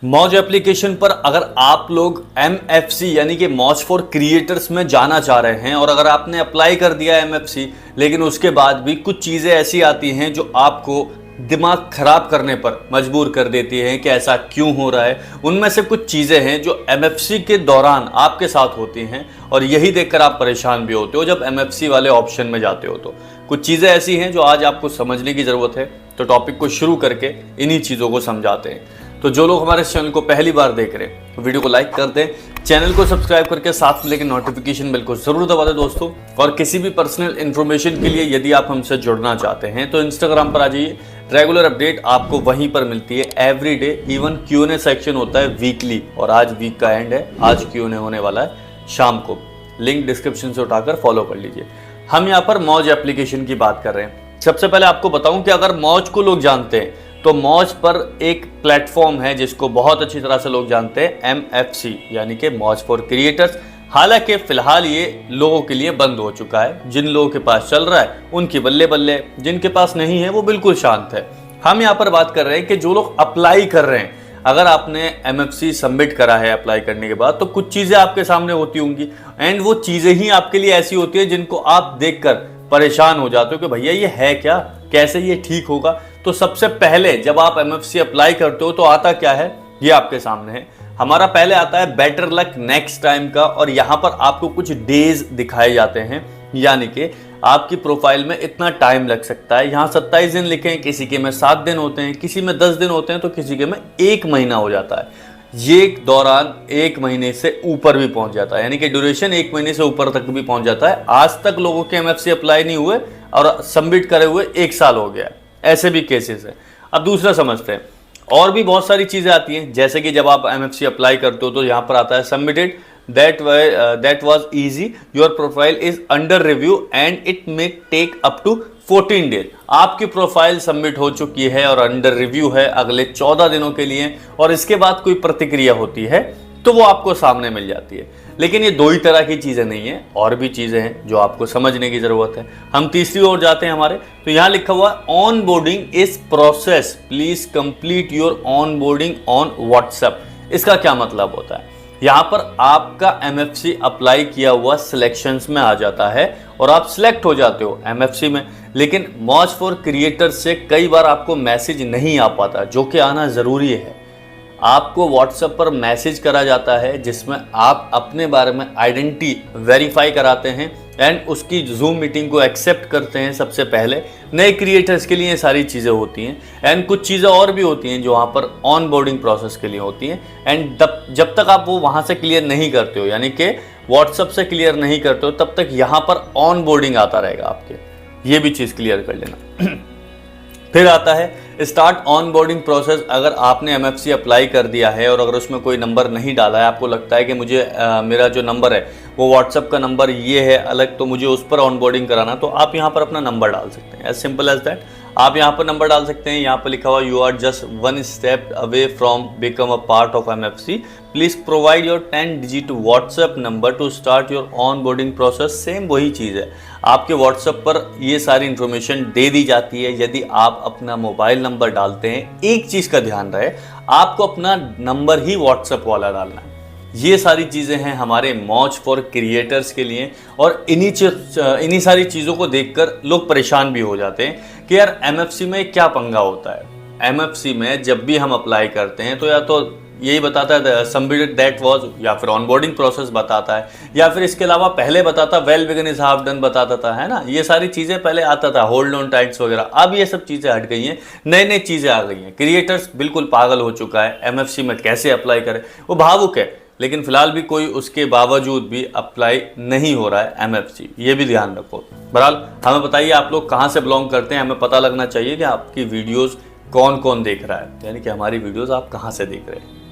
मौज एप्लीकेशन पर अगर आप लोग MFC यानी कि मौज फॉर क्रिएटर्स में जाना चाह रहे हैं और अगर आपने अप्लाई कर दिया MFC लेकिन उसके बाद भी कुछ चीज़ें ऐसी आती हैं जो आपको दिमाग खराब करने पर मजबूर कर देती हैं कि ऐसा क्यों हो रहा है। उनमें से कुछ चीज़ें हैं जो MFC के दौरान आपके साथ होती हैं और यही देखकर आप परेशान भी होते हो जब MFC वाले ऑप्शन में जाते हो। तो कुछ चीज़ें ऐसी हैं जो आज आपको समझने की ज़रूरत है। तो टॉपिक को शुरू करके इन्हीं चीज़ों को समझाते हैं। तो जो लोग हमारे चैनल को पहली बार देख रहे हैं वीडियो को लाइक कर दें, चैनल को सब्सक्राइब करके साथ में लेकिन नोटिफिकेशन बेल को जरूर दबा दें दोस्तों। और किसी भी पर्सनल इन्फॉर्मेशन के लिए यदि आप हमसे जुड़ना चाहते हैं तो इंस्टाग्राम पर आ जाइए। रेगुलर अपडेट आपको वहीं पर मिलती है every day. Even Q&A section होता है वीकली और आज वीक का एंड है, आज Q&A होने वाला है शाम को। लिंक डिस्क्रिप्शन से उठाकर फॉलो कर लीजिए। हम यहाँ पर मौज एप्लीकेशन की बात कर रहे हैं। सबसे पहले आपको बताऊं कि अगर मौज को लोग जानते हैं तो मौज पर एक प्लेटफॉर्म है जिसको बहुत अच्छी तरह से लोग जानते हैं, MFC यानी कि मौज फॉर क्रिएटर्स। हालांकि फिलहाल ये लोगों के लिए बंद हो चुका है। जिन लोगों के पास चल रहा है उनकी बल्ले बल्ले, जिनके पास नहीं है वो बिल्कुल शांत है। हम यहाँ पर बात कर रहे हैं कि जो लोग अप्लाई कर रहे हैं, अगर आपने MFC सबमिट करा है अप्लाई करने के बाद तो कुछ चीज़ें आपके सामने होती होंगी एंड वो चीज़ें ही आपके लिए ऐसी होती है जिनको आप देखकर परेशान हो जाते हो कि भैया ये है क्या, कैसे ये ठीक होगा। तो सबसे पहले जब आप MFC अप्लाई करते हो तो आता क्या है, ये आपके सामने है। हमारा पहले आता है बेटर लक नेक्स्ट टाइम का और यहाँ पर आपको कुछ डेज दिखाए जाते हैं, यानी कि आपकी प्रोफाइल में इतना टाइम लग सकता है। यहाँ 27 दिन लिखे हैं, किसी के में 7 दिन होते हैं, किसी में 10 दिन होते हैं, तो किसी के में 1 महीना हो जाता है। ये दौरान 1 महीने से ऊपर भी पहुंच जाता है, यानी कि ड्यूरेशन 1 महीने से ऊपर तक भी पहुंच जाता है। आज तक लोगों के MFC अप्लाई नहीं हुए और सबमिट करे हुए 1 साल हो गया है, ऐसे भी केसेस है। अब दूसरा समझते हैं, और भी बहुत सारी चीजें आती हैं, जैसे कि जब आप MFC अप्लाई करते हो तो यहाँ पर आता है submitted that was easy, your profile is under review and it may take up to 14 days। आपकी प्रोफाइल सबमिट हो चुकी है और अंडर रिव्यू है अगले 14 दिनों के लिए, और इसके बाद कोई प्रतिक्रिया होती है तो वो आपको सामने मिल जाती है। लेकिन ये 2 ही तरह की चीज़ें नहीं है, और भी चीज़ें हैं जो आपको समझने की ज़रूरत है। हम तीसरी ओर जाते हैं हमारे, तो यहाँ लिखा हुआ on boarding is process, please complete your on boarding on WhatsApp. इसका क्या मतलब होता है, यहाँ पर आपका MFC अप्लाई किया हुआ सिलेक्शंस में आ जाता है और आप सिलेक्ट हो जाते हो MFC में। लेकिन मौज फॉर क्रिएटर्स से कई बार आपको मैसेज नहीं आ पाता, जो कि आना ज़रूरी है। आपको व्हाट्सएप पर मैसेज करा जाता है जिसमें आप अपने बारे में आइडेंटिटी वेरीफाई कराते हैं एंड उसकी जूम मीटिंग को एक्सेप्ट करते हैं। सबसे पहले नए क्रिएटर्स के लिए ये सारी चीज़ें होती हैं एंड कुछ चीज़ें और भी होती हैं जो वहाँ पर ऑन बोर्डिंग प्रोसेस के लिए होती हैं। एंड जब तक आप वो वहाँ से क्लियर नहीं करते हो, यानी कि व्हाट्सएप से क्लियर नहीं करते हो, तब तक यहाँ पर ऑन बोर्डिंग आता रहेगा आपके। ये भी चीज़ क्लियर कर लेना। फिर आता है स्टार्ट ऑन बोर्डिंग प्रोसेस। अगर आपने MFC अप्लाई कर दिया है और अगर उसमें कोई नंबर नहीं डाला है, आपको लगता है कि मुझे मेरा जो नंबर है वो व्हाट्सएप का नंबर ये है अलग, तो मुझे उस पर ऑन बोर्डिंग कराना, तो आप यहाँ पर अपना नंबर डाल सकते हैं। एज सिंपल एज दैट, आप यहाँ पर नंबर डाल सकते हैं। यहाँ पर लिखा हुआ you are just 1 step away from become a part of MFC, please provide your 10 digit WhatsApp number to start your onboarding process. Same वही चीज़ है, आपके व्हाट्सएप पर ये सारी इंफॉर्मेशन दे दी जाती है यदि आप अपना मोबाइल नंबर डालते हैं। एक चीज़ का ध्यान रहे, आपको अपना नंबर ही व्हाट्सएप वाला डालना है। ये सारी चीज़ें हैं हमारे मौज फॉर क्रिएटर्स के लिए, और इन्हीं सारी चीज़ों को देखकर लोग परेशान भी हो जाते हैं कि यार MFC में क्या पंगा होता है। MFC में जब भी हम अप्लाई करते हैं तो या तो यही बताता है सबमिटेड दैट वाज, या फिर ऑनबोर्डिंग प्रोसेस बताता है, या फिर इसके अलावा पहले बताता well begun is half done बताता था, है ना। ये सारी चीज़ें पहले आता था, होल्ड ऑन टाइट्स वगैरह। अब ये सब चीज़ें हट गई हैं, नई नई चीज़ें आ गई हैं। क्रिएटर्स बिल्कुल पागल हो चुका है, MFC में कैसे अप्लाई करें, वो भावुक है। लेकिन फिलहाल भी कोई उसके बावजूद भी अप्लाई नहीं हो रहा है MFC, ये भी ध्यान रखो। बहरहाल हमें बताइए आप लोग कहाँ से बिलोंग करते हैं, हमें पता लगना चाहिए कि आपकी वीडियोस कौन कौन देख रहा है, यानी कि हमारी वीडियोस आप कहाँ से देख रहे हैं।